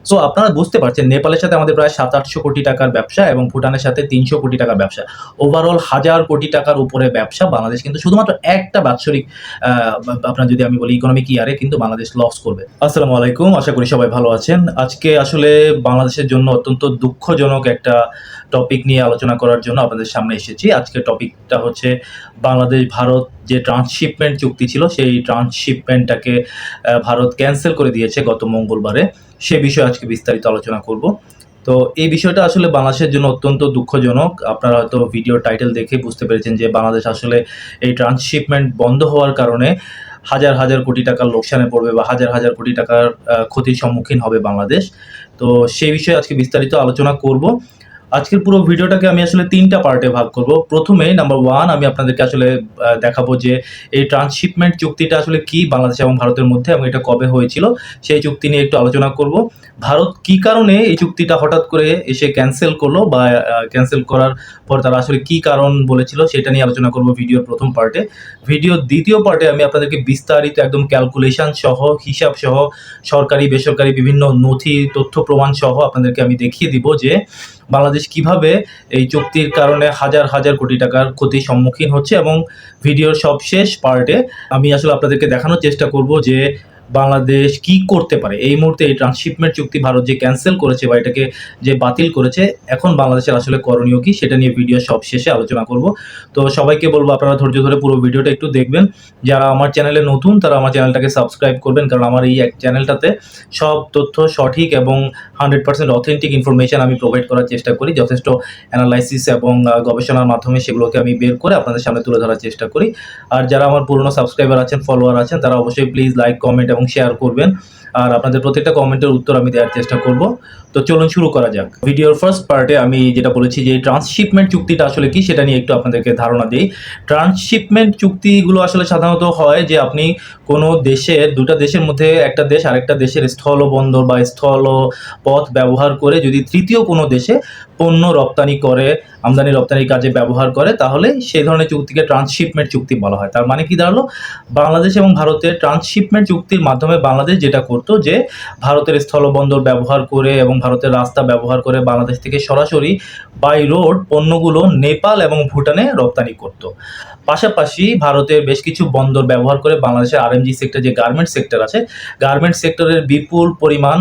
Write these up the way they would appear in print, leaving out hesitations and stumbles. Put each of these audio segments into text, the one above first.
So আপনারা বুঝতে পারছেন নেপালের সাথে আমাদের প্রায় 700-800 কোটি টাকার ব্যবসা এবং ভুটানের সাথে 300 কোটি টাকার ব্যবসা। ওভারঅল 1000 কোটি টাকার উপরে ব্যবসা। বাংলাদেশ কিন্তু শুধুমাত্র একটা বাৎসরিক আপনার যদি আমি বলি ইকোনমিক ইয়ারে কিন্তু বাংলাদেশ লস করবে। আসসালামু আলাইকুম। আশা করি সবাই ভালো আছেন। আজকে আসলে বাংলাদেশের জন্য অত্যন্ত দুঃখজনক একটা টপিক নিয়ে আলোচনা করার জন্য আপনাদের সামনে এসেছি। আজকের টপিকটা হচ্ছে বাংলাদেশ ভারত যে ট্রান্সশিপমেন্ট চুক্তি ছিল সেই ট্রান্সশিপমেন্টটাকে ভারত ক্যানসেল করে দিয়েছে গত মঙ্গলবারে। সে বিষয়ে আজকে বিস্তারিত আলোচনা করব। তো এই বিষয়টা আসলে বাংলাদেশের জন্য অত্যন্ত দুঃখজনক। আপনারা হয়তো ভিডিওর টাইটেল দেখে বুঝতে পেরেছেন যে বাংলাদেশ আসলে এই ট্রান্সশিপমেন্ট বন্ধ হওয়ার কারণে হাজার হাজার কোটি টাকার লোকসানে পড়বে বা হাজার হাজার কোটি টাকার ক্ষতির সম্মুখীন হবে বাংলাদেশ। তো সেই বিষয়ে আজকে বিস্তারিত আলোচনা করব। আজকের পুরো ভিডিওটাকে আমি আসলে ৩টা পার্টে ভাগ করব। প্রথমে নাম্বার 1 আমি আপনাদেরকে আসলে দেখাবো যে এই ট্রান্সশিপমেন্ট চুক্তিটা আসলে কি বাংলাদেশ এবং ভারতের মধ্যে এবং এটা কবে হয়েছিল সেই চুক্তি নিয়ে একটু আলোচনা করব। ভারত কি কারণে এই চুক্তিটা হঠাৎ করে এসে ক্যান্সেল করলো বা ক্যান্সেল করার পর তারা আসলে কি কারণ বলেছিল সেটা নিয়ে আলোচনা করব ভিডিওর প্রথম পার্টে। ভিডিওর দ্বিতীয় পার্টে আমি আপনাদেরকে বিস্তারিত একদম ক্যালকুলেশন সহ, হিসাব সহ, সরকারি বেসরকারি বিভিন্ন নথি, তথ্য প্রমাণ সহ আপনাদেরকে আমি দেখিয়ে দিব যে বাংলাদেশ কিভাবে এই চুক্তির কারণে হাজার হাজার কোটি টাকার ক্ষতির সম্মুখীন হচ্ছে। এবং ভিডিওর সবশেষ পার্টে আমি আসলে আপনাদেরকে দেখানোর চেষ্টা করব যে বাংলাদেশ কি করতে পারে এই মুহূর্তে এই ট্রান্সশিপমেন্ট চুক্তি ভারত যে ক্যান্সেল করেছে বা এটাকে যে বাতিল করেছে, এখন বাংলাদেশের আসলে করণীয় কি সেটা নিয়ে ভিডিও সব শেষে আলোচনা করব। তো সবাইকে বলবো আপনারা ধৈর্য ধরে পুরো ভিডিওটা একটু দেখবেন। যারা আমার চ্যানেলে নতুন তারা আমার চ্যানেলটাকে সাবস্ক্রাইব করবেন, কারণ আমার এই চ্যানেলটাতে সব তথ্য সঠিক এবং 100% অথেন্টিক ইনফরমেশন আমি প্রোভাইড করার চেষ্টা করি। যথেষ্ট অ্যানালাইসিস এবং গবেষণার মাধ্যমে সেগুলোকে আমি বের করে আপনাদের সামনে তুলে ধরার চেষ্টা করি। আর যারা আমার পুরনো সাবস্ক্রাইবার আছেন, ফলোয়ার আছেন, তারা অবশ্যই প্লিজ লাইক, কমেন্ট এবং শেয়ার করবেন। আর আপনাদের প্রত্যেকটা কমেন্টের উত্তর আমি দেওয়ার চেষ্টা করব। তো চলুন শুরু করা যাক। ভিডিওর ফার্স্ট পার্টে আমি যেটা বলেছি যে ট্রান্সশিপমেন্ট চুক্তিটা আসলে কি সেটা নিয়ে একটু আপনাদেরকে ধারণা দিই। ট্রান্সশিপমেন্ট চুক্তিগুলো আসলে সাধারণত হয় যে আপনি কোনো দেশের, দুটা দেশের মধ্যে একটা দেশ আরেকটা দেশের স্থলবন্দর বা স্থল পথ ব্যবহার করে যদি তৃতীয় কোনো দেশে পণ্য রপ্তানি করে, আমদানি রপ্তানির কাজে ব্যবহার করে, তাহলে সেই ধরনের চুক্তিকে ট্রান্সশিপমেন্ট চুক্তি বলা হয়। তার মানে কি দাঁড়ালো, বাংলাদেশ এবং ভারতের ট্রান্সশিপমেন্ট চুক্তির মাধ্যমে বাংলাদেশ যেটা করতো যে ভারতের স্থলবন্দর ব্যবহার করে এবং ভারতের রাস্তা ব্যবহার করে বাংলাদেশ থেকে সরাসরি বাই রোড পণ্যগুলো নেপাল এবং ভুটানে রপ্তানি করত। পাশাপাশি ভারতের বেশ কিছু বন্দর ব্যবহার করে বাংলাদেশের আরএমজি সেক্টর, যে গার্মেন্টস সেক্টর আছে, গার্মেন্টস সেক্টরের বিপুল পরিমাণ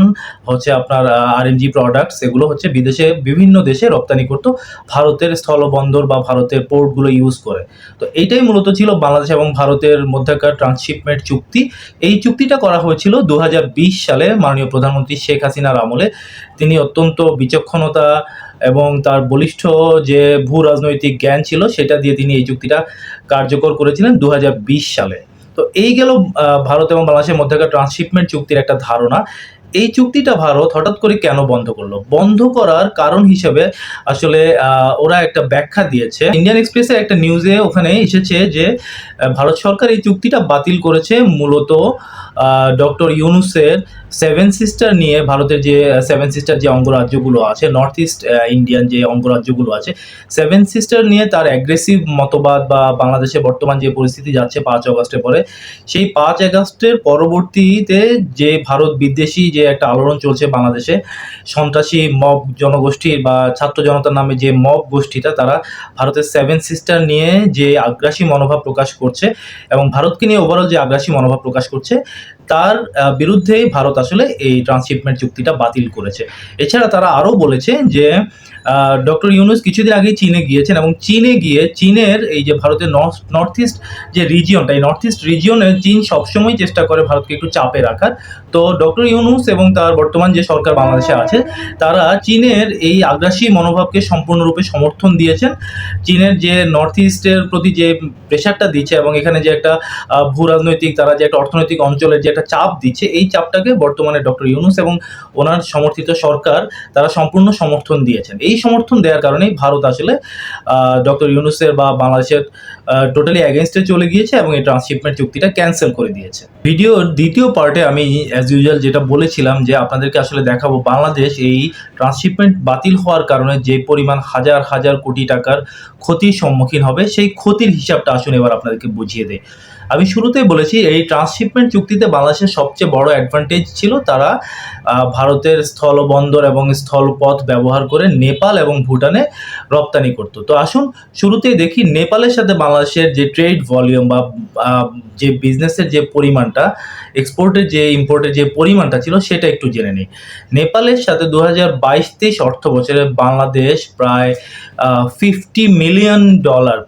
হচ্ছে আপনার আরএমজি প্রোডাক্টস, এগুলো হচ্ছে বিদেশে বিভিন্ন দেশে রপ্তানি করতো ভারতের স্থলবন্দর বা ভারতের পোর্টগুলো ইউজ করে। তো এইটাই মূলত ছিল বাংলাদেশ এবং ভারতের মধ্যকার ট্রান্সশিপমেন্ট চুক্তি। এই চুক্তিটা করা হয়েছিল 2020 সালে মাননীয় প্রধানমন্ত্রী শেখ হাসিনার আমলে। তিনি অত্যন্ত বিচক্ষণতা এবং তার বলিষ্ঠ যে ভূ রাজনৈতিক জ্ঞান ছিল সেটা দিয়ে তিনি এই চুক্তিটা কার্যকর করেছিলেন 2020 সালে। তো এই গেল ভারত এবং বাংলাদেশের মধ্যকার ট্রান্সশিপমেন্ট চুক্তির একটা ধারণা। এই চুক্তিটা ভারত হঠাৎ করে কেন বন্ধ করলো? বন্ধ করার কারণ হিসেবে আসলে ওরা একটা ব্যাখ্যা দিয়েছে। ইন্ডিয়ান এক্সপ্রেসের একটা নিউজে ওখানে এসেছে যে ভারত সরকার এই চুক্তিটা বাতিল করেছে মূলত ডক্টর ইউনূসের 7 সিস্টার নিয়ে, ভারতের যে 7 সিস্টার যে অঙ্গরাজ্যগুলো আছে, নর্থ ইস্ট ইন্ডিয়ান যে অঙ্গরাজ্যগুলো আছে, 7 সিস্টার নিয়ে তার অ্যাগ্রেসিভ মতবাদ বা বাংলাদেশে বর্তমান যে পরিস্থিতি যাচ্ছে 5 আগস্টের পরে, সেই 5 আগস্টের পরবর্তীতে যে ভারত বিদ্বেষী যে একটা আলোড়ন চলছে বাংলাদেশে, সন্ত্রাসী মব জনগোষ্ঠীর বা ছাত্র জনতার নামে যে মব গোষ্ঠীটা, তারা ভারতের 7 সিস্টার নিয়ে যে আগ্রাসী মনোভাব প্রকাশ করছে এবং ভারতকে নিয়ে ওভারঅল যে আগ্রাসী মনোভাব প্রকাশ করছে, তার বিরুদ্ধেই ভারত আসলে এই ট্রান্সশিপমেন্ট চুক্তিটা বাতিল করেছে। এছাড়া তারা আরও বলেছে যে ডক্টর ইউনূস কিছুদিন আগেই চীনে গিয়েছেন এবং চীনে গিয়ে চীনের এই যে ভারতের নর্থ ইস্ট যে রিজিয়নটা, এই নর্থ ইস্ট রিজিয়নে চীন সবসময় চেষ্টা করে ভারতকে একটু চাপে রাখার। তো ডক্টর ইউনূস এবং তার বর্তমান যে সরকার বাংলাদেশে আছে, তারা চীনের এই আগ্রাসী মনোভাবকে সম্পূর্ণরূপে সমর্থন দিয়েছেন। চীনের যে নর্থ ইস্টের প্রতি যে প্রেশারটা দিচ্ছে এবং এখানে যে একটা ভূ রাজনৈতিক, তারা যে একটা অর্থনৈতিক অঞ্চলের যে একটা চাপ দিচ্ছে, এই চাপটাকে বর্তমানে ডক্টর ইউনূস এবং ওনার সমর্থিত সরকার তারা সম্পূর্ণ সমর্থন দিয়েছেন। এই সমর্থন দেওয়ার কারণেই ভারত আসলে ডক্টর ইউনূসের বা বাংলাদেশের টোটালি অ্যাগেনস্টে চলে গিয়েছে এবং এই ট্রান্সশিপমেন্ট চুক্তিটা ক্যান্সেল করে দিয়েছে। ভিডিওর দ্বিতীয় পার্টে আমি অ্যাজ ইউজুয়াল যেটা বলেছিলাম যে আপনাদেরকে আসলে দেখাবো বাংলাদেশ এই ট্রান্সশিপমেন্ট বাতিল হওয়ার কারণে যে পরিমাণ হাজার হাজার কোটি টাকার ক্ষতির সম্মুখীন হবে, সেই ক্ষতির হিসাবটা আসলে এবার আপনাদেরকে বুঝিয়ে দেয়। আমি শুরুতেই বলেছি এই ট্রান্সশিপমেন্ট চুক্তিতে বাংলাদেশের সবচেয়ে বড় অ্যাডভান্টেজ ছিল তারা ভারতের স্থলবন্দর এবং স্থলপথ ব্যবহার করে নেপাল এবং ভুটানে রপ্তানি করত। তো আসুন শুরুতেই দেখি নেপালের সাথে বাংলাদেশের যে ট্রেড ভলিউম বা যে বিজনেসের যে পরিমাণটা, এক্সপোর্টের যে ইম্পোর্টের যে পরিমাণটা ছিল সেটা একটু জেনে নিই। নেপালের সাথে 2022-23 অর্থ বছরে বাংলাদেশ প্রায় $50 মিলিয়ন,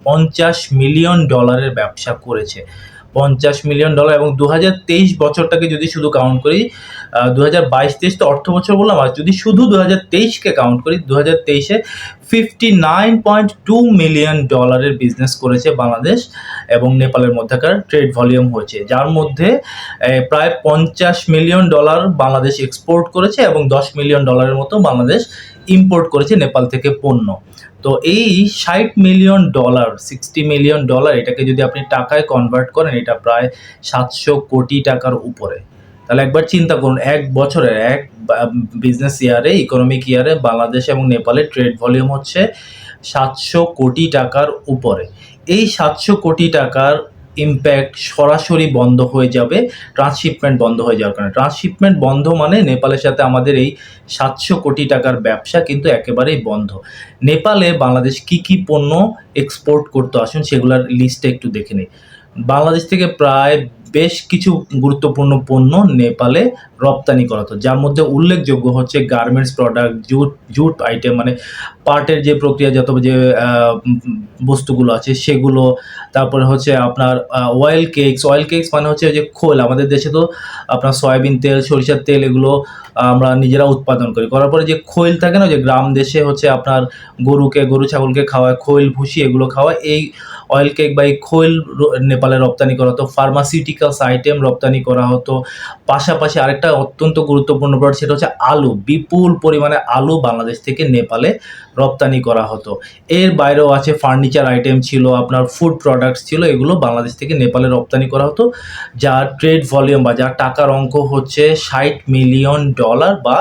$50 মিলিয়ন ব্যবসা করেছে। $50 মিলিয়ন, এবং 2023 বছরটাকে যদি শুধু কাউন্ট করি, 2022-23 তো অর্থ বছর বললাম, আর যদি শুধু 2023-কে কাউন্ট করি, 2023-এ $59.2 মিলিয়ন বিজনেস করেছে বাংলাদেশ এবং নেপালের মধ্যকার ট্রেড ভলিউম হয়েছে, যার মধ্যে প্রায় $50 মিলিয়ন বাংলাদেশ এক্সপোর্ট করেছে এবং $10 মিলিয়ন মতো বাংলাদেশ ইম্পোর্ট করেছে নেপাল থেকে পণ্য। তো এই $60 মিলিয়ন, $60 মিলিয়ন, এটাকে যদি আপনি টাকায় কনভার্ট করেন, এটা প্রায় 700 কোটি টাকার উপরে। তাহলে একবার চিন্তা করুন, এক বছরে, এক বিজনেস ইয়ারে, ইকোনমিক ইয়ারে বাংলাদেশ এবং নেপালের ট্রেড ভলিউম হচ্ছে 700 কোটি টাকার উপরে। এই 700 কোটি টাকার ইম্প্যাক্ট সরাসরি বন্ধ হয়ে যাবে ট্রান্সশিপমেন্ট বন্ধ হয়ে যাওয়ার কারণে। ট্রান্সশিপমেন্ট বন্ধ মানে নেপালের সাথে আমাদের এই 700 কোটি টাকার ব্যবসা কিন্তু একেবারেই বন্ধ। নেপালে বাংলাদেশ কি কি পণ্য এক্সপোর্ট করতে, আসুন সেগুলোর লিস্টটা একটু দেখে নিই। বাংলাদেশ থেকে প্রায় বেশ কিছু গুরুত্বপূর্ণ পণ্য নেপালে রপ্তানি করা হতো, যার মধ্যে উল্লেখযোগ্য হচ্ছে গার্মেন্টস প্রোডাক্ট, জুট আইটেম, মানে পাটের যে প্রক্রিয়াজাত যে বস্তুগুলো আছে সেগুলো। তারপরে হচ্ছে আপনার অয়েল কেকস মানে হচ্ছে যে খোল। আমাদের দেশে তো আপনার সয়াবিন তেল, সরিষার তেল, এগুলো আমরা নিজেরা উৎপাদন করার পরে যে খৈল থাকে না, যে গ্রাম দেশে হচ্ছে আপনার গরু ছাগলকে খাওয়ায়, খৈল ভুসি এগুলো খাওয়ায়, এই অয়েল কেক বা এই খৈল নেপালে রপ্তানি করা হতো। ফার্মাসিউটিক্যালস আইটেম রপ্তানি করা হতো। পাশাপাশি আরেকটা অত্যন্ত গুরুত্বপূর্ণ প্রোডাক্ট, সেটা হচ্ছে আলু। বিপুল পরিমাণে আলু বাংলাদেশ থেকে নেপালে রপ্তানি করা হতো। এর বাইরেও আছে ফার্নিচার আইটেম ছিল, আপনার ফুড প্রোডাক্টস ছিল, এগুলো বাংলাদেশ থেকে নেপালে রপ্তানি করা হতো, যার ট্রেড ভলিউম বা যার টাকার অঙ্ক হচ্ছে $60 মিলিয়ন বা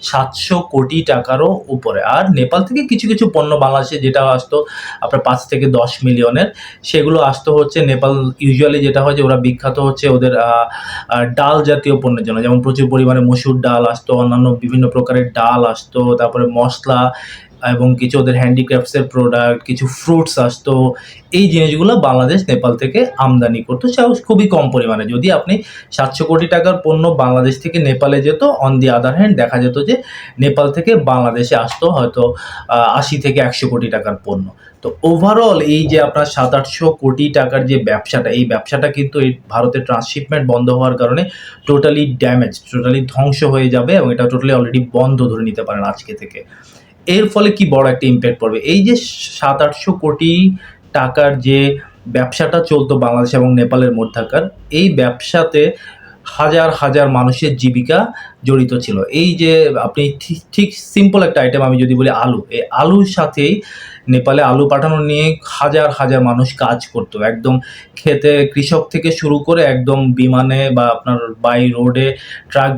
700 কোটি টাকারও উপরে। আর নেপাল থেকে কিছু কিছু পণ্য বাংলাদেশে যেটা আসতো আপনার 5 থেকে 10 মিলিয়নের, সেগুলো আসতো হচ্ছে নেপাল। ইউজুয়ালি যেটা হয় যে ওরা বিখ্যাত হচ্ছে ওদের ডাল জাতীয় পণ্যের জন্য, যেমন প্রচুর পরিমাণে মসুর ডাল আসতো, অন্যান্য বিভিন্ন প্রকারের ডাল আসতো, তারপরে মশলা এবং কিছু ওদের হ্যান্ডিক্রাফটসের প্রোডাক্ট, কিছু ফ্রুটস আসতো। এই জিনিসগুলো বাংলাদেশ নেপাল থেকে আমদানি করতো, সেও খুবই কম পরিমাণে। যদি আপনি 700 কোটি টাকার পণ্য বাংলাদেশ থেকে নেপালে যেত, অন দি আদার হ্যান্ড দেখা যেত যে নেপাল থেকে বাংলাদেশে আসতো হয়তো 80 থেকে 100 কোটি টাকার পণ্য। তো ওভারঅল এই যে আপনার 700-800 কোটি টাকার যে ব্যবসাটা, এই ব্যবসাটা কিন্তু এই ভারতের ট্রান্সশিপমেন্ট বন্ধ হওয়ার কারণে টোটালি ড্যামেজ, টোটালি ধ্বংস হয়ে যাবে, এবং এটা টোটালি অলরেডি বন্ধ ধরে নিতে পারেন আজকে থেকে। এর ফলে কি বড় একটা ইম্প্যাক্ট পড়বে, এই যে 700-800 কোটি টাকার যে ব্যবসাটা চলতো বাংলাদেশ এবং নেপালের মধ্যকার, এই ব্যবসাতে হাজার হাজার মানুষের জীবিকা জড়িত ছিল। এই যে আপনি ঠিক সিম্পল একটা আইটেম আমি যদি বলি আলু, এই আলুর সাথেই নেপালে আলু পাঠানো নিয়ে হাজার হাজার মানুষ কাজ করতো, একদম খেতে, কৃষক থেকে শুরু করে একদম বিমানে বা আপনার বাই রোডে ট্রাক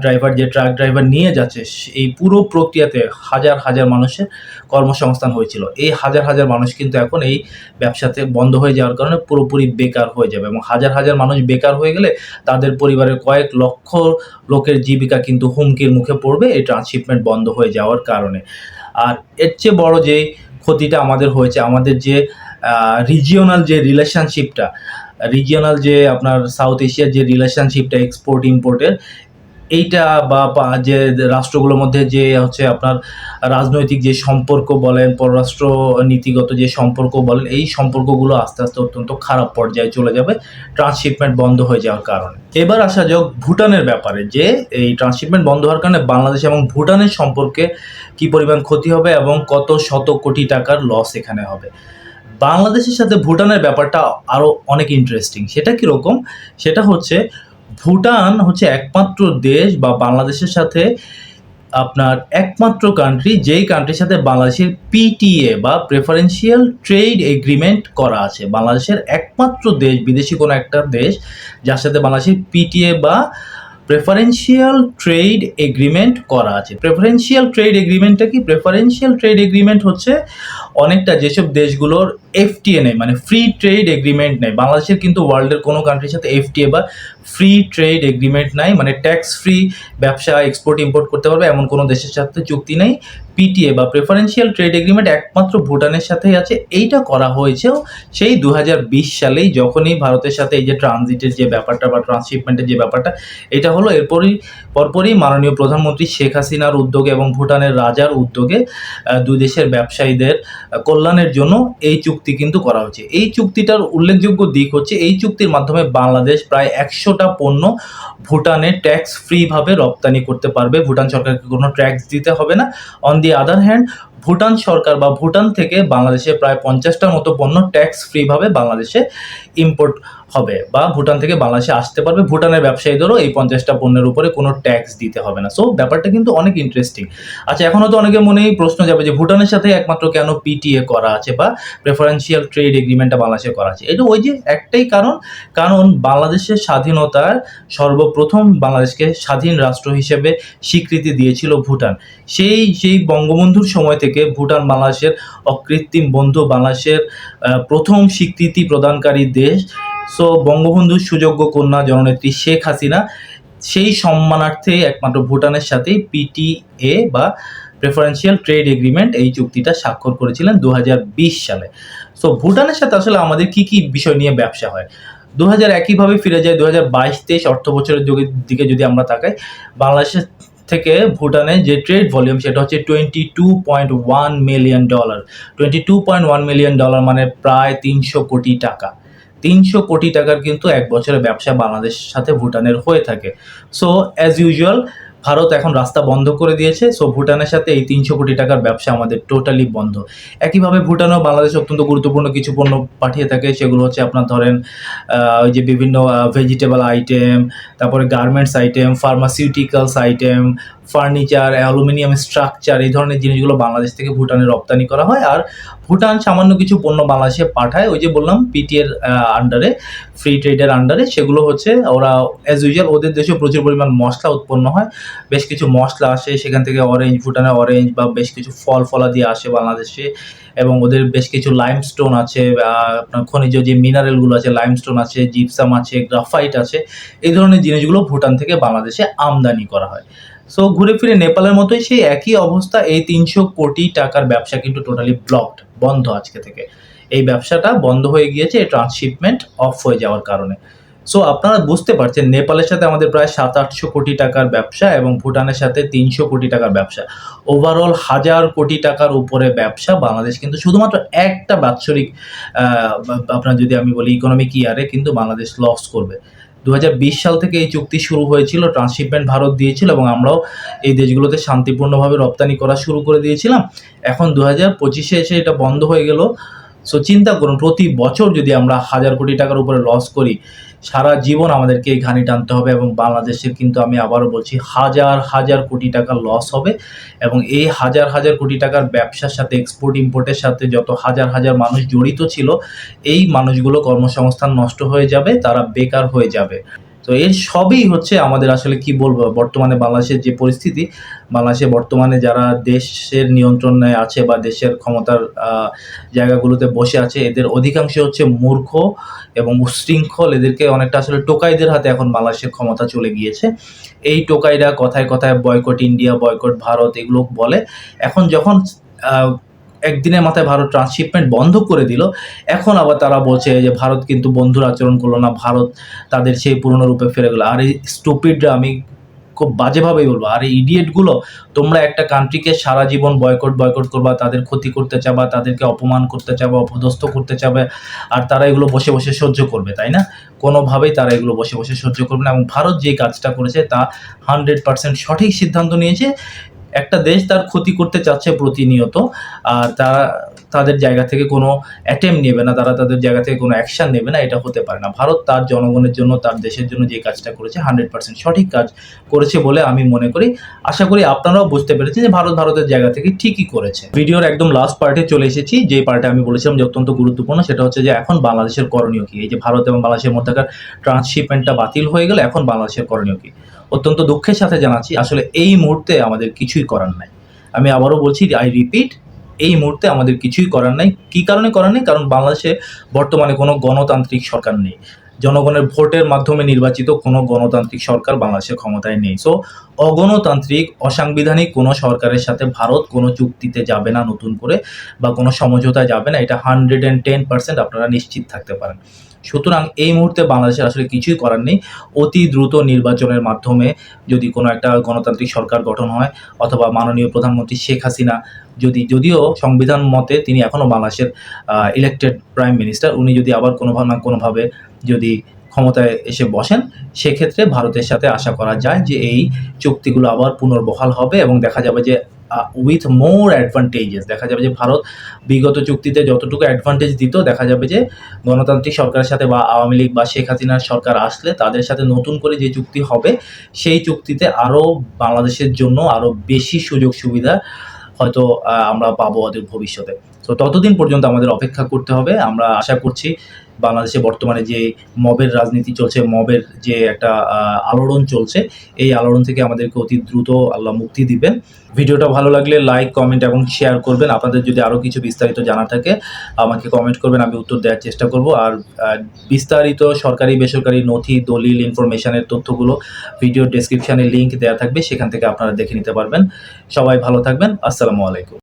ড্রাইভার নিয়ে যাচ্ছে, এই পুরো প্রক্রিয়াতে হাজার হাজার মানুষের কর্মসংস্থান হয়েছিল। এই হাজার হাজার মানুষ কিন্তু এখন এই ব্যবসাতে বন্ধ হয়ে যাওয়ার কারণে পুরোপুরি বেকার হয়ে যাবে, এবং হাজার হাজার মানুষ বেকার হয়ে গেলে তাদের পরিবারের কয়েক লক্ষ লোকের জীবিকা কিন্তু হুমকির মুখে পড়বে এই ট্রান্সশিপমেন্ট বন্ধ হয়ে যাওয়ার কারণে। আর এর চেয়ে বড় যে ক্ষতিটা আমাদের হয়েছে, আমাদের যে রিজিওনাল যে রিজিওনাল যে আপনার সাউথ এশিয়ার যে রিলেশনশিপটা এক্সপোর্ট ইম্পোর্টের, এইটা বা যে রাষ্ট্রগুলোর মধ্যে যে হচ্ছে আপনার রাজনৈতিক যে সম্পর্ক বলেন, পররাষ্ট্র নীতিগত যে সম্পর্ক বলেন, এই সম্পর্কগুলো আস্তে আস্তে অত্যন্ত খারাপ পর্যায়ে চলে যাবে ট্রান্সশিপমেন্ট বন্ধ হয়ে যাওয়ার কারণে। এবার আসা যাক ভুটানের ব্যাপারে, যে এই ট্রান্সশিপমেন্ট বন্ধ হওয়ার কারণে বাংলাদেশ এবং ভুটানের সম্পর্কে কি পরিমাণ ক্ষতি হবে এবং কত শত কোটি টাকার লস এখানে হবে। বাংলাদেশের সাথে ভুটানের ব্যাপারটা আরও অনেক ইন্টারেস্টিং। সেটা কীরকম, সেটা হচ্ছে ভুটান হচ্ছে একমাত্র দেশ বা বাংলাদেশের সাথে আপনার একমাত্র কান্ট্রি, যেই কান্ট্রির সাথে বাংলাদেশের পিটিএ বা প্রেফারেন্সিয়াল ট্রেড এগ্রিমেন্ট করা আছে। বাংলাদেশের একমাত্র দেশ, বিদেশি কোনো একটা দেশ যার সাথে বাংলাদেশের পিটিএ বা প্রেফারেন্সিয়াল ট্রেড এগ্রিমেন্ট করা আছে। প্রেফারেন্সিয়াল ট্রেড এগ্রিমেন্টটা কি? প্রেফারেন্সিয়াল ট্রেড এগ্রিমেন্ট হচ্ছে অনেকটা যেসব দেশগুলোর এফটিএ নেই, মানে ফ্রি ট্রেড এগ্রিমেন্ট নেই। বাংলাদেশের কিন্তু ওয়ার্ল্ডের কোনো কান্ট্রির সাথে এফটিএ বা ফ্রি ট্রেড এগ্রিমেন্ট নাই, মানে ট্যাক্স ফ্রি ব্যবসা এক্সপোর্ট ইম্পোর্ট করতে পারবে এমন কোনো দেশের সাথে চুক্তি নেই। পিটিএ বা প্রেফারেন্সিয়াল ট্রেড এগ্রিমেন্ট একমাত্র ভুটানের সাথেই আছে। এইটা করা হয়েছেও সেই 2020 সালেই, যখনই ভারতের সাথে এই যে ট্রানজিটের যে ব্যাপারটা বা ট্রান্সশিপমেন্টের যে ব্যাপারটা এটা হলো, পরপরই মাননীয় প্রধানমন্ত্রী শেখ হাসিনার উদ্যোগে এবং ভুটানের রাজার উদ্যোগে দুই দেশের ব্যবসায়ীদের কল্যাণের জন্য এই চুক্তি কিন্তু করা হচ্ছে। এই চুক্তিটার উল্লেখযোগ্য দিক হচ্ছে এই চুক্তির মাধ্যমে বাংলাদেশ প্রায় 100টা পণ্য ভুটানে ট্যাক্স ফ্রিভাবে রপ্তানি করতে পারবে। ভুটান সরকারকে কোনো ট্যাক্স দিতে হবে না। On the other hand, Bhutan সরকার বা ভুটান থেকে বাংলাদেশে প্রায় 50টার মতো পণ্য ট্যাক্স ফ্রিভাবে বাংলাদেশে ইম্পোর্ট হবে বা ভুটান থেকে বাংলাদেশে আসতে পারবে। ভুটানের ব্যবসায়ীদেরও এই 50টা পণ্যের উপরে কোনো ট্যাক্স দিতে হবে না। সো ব্যাপারটা কিন্তু অনেক ইন্টারেস্টিং। আচ্ছা, এখন হয়তো অনেকের মনেই প্রশ্ন যাবে যে ভুটানের সাথে একমাত্র কেন পিটিএ করা আছে বা প্রেফারেন্সিয়াল ট্রেড এগ্রিমেন্টটা বাংলাদেশে করা আছে? এটা ওই যে একটাই কারণ বাংলাদেশের স্বাধীনতার সর্বপ্রথম বাংলাদেশকে স্বাধীন রাষ্ট্র হিসেবে স্বীকৃতি দিয়েছিল ভুটান। সেই বঙ্গবন্ধুর সময় থেকে ভুটান বাংলাদেশের অকৃত্রিম বন্ধু, বাংলাদেশের প্রথম স্বীকৃতি প্রদানকারী দেশ। সো বঙ্গবন্ধুর সুযোগ্য কন্যা জননেত্রী শেখ হাসিনা সেই সম্মানার্থে একমাত্র ভুটানের সাথেই পিটিএ বা প্রেফারেন্সিয়াল ট্রেড এগ্রিমেন্ট এই চুক্তিটা স্বাক্ষর করেছিলেন 2020 সালে। সো ভুটানের সাথে আসলে আমাদের কি কি বিষয় নিয়ে ব্যবসা হয়? একইভাবে ফিরে যায় 2022-23 অর্থ বছরের দিকে যদি আমরা তাকাই, বাংলাদেশের থেকে ভুটানে যে ট্রেড ভলিউম সেটা হচ্ছে $22.1 মিলিয়ন। $22.1 মিলিয়ন মানে প্রায় 300 কোটি টাকা। 300 কোটি টাকার কিন্তু এক বছরের ব্যবসা বাংলাদেশের সাথে ভুটানের হয়ে থাকে। সো অ্যাজ ইউজুয়াল ভারত এখন রাস্তা বন্ধ করে দিয়েছে। সো ভুটানের সাথে এই 300 কোটি টাকার ব্যবসা আমাদের টোটালি বন্ধ। একইভাবে ভুটানও বাংলাদেশ অত্যন্ত গুরুত্বপূর্ণ কিছু পণ্য পাঠিয়ে থাকে। সেগুলো হচ্ছে আপনার ধরেন ওই যে বিভিন্ন ভেজিটেবল আইটেম, তারপরে garments item, pharmaceuticals item, furniture, aluminium structure, এই ধরনের জিনিসগুলো বাংলাদেশ থেকে ভুটানে রপ্তানি করা হয়। আর ভুটান সামান্য কিছু পণ্য বাংলাদেশে পাঠায়, ওই যে বললাম পিটিএর আন্ডারে, ফ্রি ট্রেডের আন্ডারে। সেগুলো হচ্ছে ওরা অ্যাজ ইউজুয়াল ওদের দেশেও প্রচুর পরিমাণ মশলা উৎপন্ন হয়, বেশ কিছু মশলা আসে সেখান থেকে, ভুটানের অরেঞ্জ বা বেশ কিছু ফলাদি আসে বাংলাদেশে। এবং ওদের বেশ কিছু লাইমস্টোন আছে, আপনার খনিজ যে মিনারেলগুলো আছে, লাইমস্টোন আছে, জিপসাম আছে, গ্রাফাইট আছে, এই ধরনের জিনিসগুলো ভুটান থেকে বাংলাদেশে আমদানি করা হয়। সো ঘুরে ফিরে নেপালের মতোই সেই একই অবস্থা। এই 300 কোটি টাকার ব্যবসা কিন্তু টোটালি ব্লকড, বন্ধ আজকে থেকে। এই ব্যবসাটা বন্ধ হয়ে গিয়েছে এই ট্রান্সশিপমেন্ট অফ হয়ে যাওয়ার কারণে। সো আপনারা বুঝতে পারছেন নেপালের সাথে আমাদের প্রায় 700-800 কোটি টাকার ব্যবসা এবং ভুটানের সাথে 300 কোটি টাকার ব্যবসা। ওভারঅল 1000 কোটি টাকার উপরে ব্যবসা বাংলাদেশ কিন্তু শুধুমাত্র একটা বাৎসরিক আপনার যদি আমি বলি ইকোনমিক ইয়ারে কিন্তু বাংলাদেশ লস করবে। 2020 সাল থেকে এই চুক্তি শুরু হয়েছিল, ট্রান্সশিপমেন্ট ভারত দিয়েছিল এবং আমরাও এই দেশগুলোতে শান্তিপূর্ণভাবে রপ্তানি করা শুরু করে দিয়েছিলাম। এখন 2025-এ এসে এটা বন্ধ হয়ে গেল। সো চিন্তা করুন, প্রতি বছর যদি আমরা 1000 কোটি টাকার উপরে লস করি, সারা জীবন আমাদেরকে এই ঘানি টানতে হবে এবং বাংলাদেশের কিন্তু আমি আবারও বলছি হাজার কোটি টাকা লস হবে। এবং এই হাজার কোটি টাকার ব্যবসার সাথে, এক্সপোর্ট ইম্পোর্টের সাথে যত হাজার মানুষ জড়িত ছিল, এই মানুষগুলো কর্মসংস্থান নষ্ট হয়ে যাবে, তারা বেকার হয়ে যাবে। তো এর সবই হচ্ছে আমাদের আসলে কি বলবো, বর্তমানে বাংলাদেশের যে পরিস্থিতি, বাংলাদেশে বর্তমানে যারা দেশের নিয়ন্ত্রণে আছে বা দেশের ক্ষমতার জায়গাগুলোতে বসে আছে, এদের অধিকাংশ হচ্ছে মূর্খ এবং উচ্ছৃঙ্খল। এদেরকে অনেকটা আসলে টোকাইদের হাতে এখন বাংলাদেশের ক্ষমতা চলে গিয়েছে। এই টোকাইরা কথায় বয়কট ইন্ডিয়া, বয়কট ভারত এগুলো বলে। এখন যখন একদিনের মাথায় ভারত ট্রান্সশিপমেন্ট বন্ধ করে দিল, এখন আবার তারা বলছে যে ভারত কিন্তু বন্ধুর আচরণ করলো না, ভারত তাদের সেই পুরনো রূপে ফিরে গেলো। আর এই স্টুপিডরা, আমি খুব বাজেভাবেই বলবো, আর এই ইডিয়েটগুলো, তোমরা একটা কান্ট্রিকে সারা জীবন বয়কট করবা, তাদের ক্ষতি করতে চাবা, তাদেরকে অপমান করতে চাবা, অপদস্থ করতে চাবে, আর তারা এগুলো বসে বসে সহ্য করবে, তাই না? কোনোভাবেই তারা এগুলো বসে বসে সহ্য করবে না। এবং ভারত যে কাজটা করেছে তা 100% সঠিক সিদ্ধান্ত নিয়েছে। একটা দেশ তার ক্ষতি করতে চাচ্ছে প্রতিনিয়ত, আর তাদের জায়গা থেকে কোনো অ্যাটেম্প নেবে না, তারা তাদের জায়গা থেকে কোনো অ্যাকশন নেবে না, এটা হতে পারে না। ভারত তার জনগণের জন্য, তার দেশের জন্য যে কাজটা করেছে 100% সঠিক কাজ করেছে বলে আমি মনে করি। আশা করি আপনারাও বুঝতে পেরেছেন যে ভারতের জায়গা থেকে ঠিকই করেছে। ভিডিওর একদম লাস্ট পার্টে চলে এসেছি, যে পার্টে আমি বলেছিলাম যে অত্যন্ত গুরুত্বপূর্ণ, সেটা হচ্ছে যে এখন বাংলাদেশের করণীয় কি। এই যে ভারত এবং বাংলাদেশের মধ্যকার ট্রান্সশিপমেন্টটা বাতিল হয়ে গেল, এখন বাংলাদেশের করণীয় কি? অত্যন্ত দুঃখের সাথে জানাচ্ছি আসলে এই মুহূর্তে আমাদের কিছুই করার নাই। আমি আবারও বলছি, আই রিপিট, এই মুহূর্তে আমাদের কিছুই করার নাই। কী কারণে করার নেই? কারণ বাংলাদেশে বর্তমানে কোনো গণতান্ত্রিক সরকার নেই। জনগণের ভোটের মাধ্যমে নির্বাচিত কোনো গণতান্ত্রিক সরকার বাংলাদেশের ক্ষমতায় নেই। সো অগণতান্ত্রিক, অসাংবিধানিক কোনো সরকারের সাথে ভারত কোনো চুক্তিতে যাবে না নতুন করে, বা কোনো সমঝোতায় যাবে না। এটা 110% আপনারা নিশ্চিত থাকতে পারেন। সুতরাং এই মুহূর্তে বাংলাদেশের আসলে কিছুই করার নেই। অতি দ্রুত নির্বাচনের মাধ্যমে যদি কোনো একটা গণতান্ত্রিক সরকার গঠন হয়, অথবা মাননীয় প্রধানমন্ত্রী শেখ হাসিনা যদিও সংবিধান মতে তিনি এখনও বাংলাদেশের ইলেক্টেড প্রাইম মিনিস্টার, উনি যদি আবার কোনোভাবে না কোনোভাবে যদি ক্ষমতায় এসে বসেন, সেক্ষেত্রে ভারতের সাথে আশা করা যায় যে এই চুক্তিগুলো আবার পুনর্বহাল হবে এবং দেখা যাবে যে উইথ মোর অ্যাডভান্টেজেস, দেখা যাবে যে ভারত বিগত চুক্তিতে যতটুকু অ্যাডভান্টেজ দিত, দেখা যাবে যে গণতান্ত্রিক সরকারের সাথে বা আওয়ামী লীগ বা শেখ হাসিনার সরকার আসলে তাদের সাথে নতুন করে যে চুক্তি হবে, সেই চুক্তিতে আরও বাংলাদেশের জন্য আরও বেশি সুযোগ সুবিধা হয়তো আমরা পাবো অদূর ভবিষ্যতে। তো ততদিন পর্যন্ত আমাদের অপেক্ষা করতে হবে। আমরা আশা করছি বাংলাদেশে বর্তমানে যে মবের রাজনীতি চলছে, মবের যে একটা আলোড়ন চলছে, এই আলোড়ন থেকে আমাদেরকে অতি দ্রুত আল্লাহ মুক্তি দিবেন। ভিডিওটা ভালো লাগলে লাইক, কমেন্ট এবং শেয়ার করবেন। আপনাদের যদি আরও কিছু বিস্তারিত জানা থাকে আমাকে কমেন্ট করবেন, আমি উত্তর দেওয়ার চেষ্টা করব। আর বিস্তারিত সরকারি বেসরকারি নথি, দলিল, ইনফরমেশনের তথ্যগুলো ভিডিওর ডেসক্রিপশানে লিঙ্ক দেওয়া থাকবে, সেখান থেকে আপনারা দেখে নিতে পারবেন। সবাই ভালো থাকবেন। আসসালামু আলাইকুম।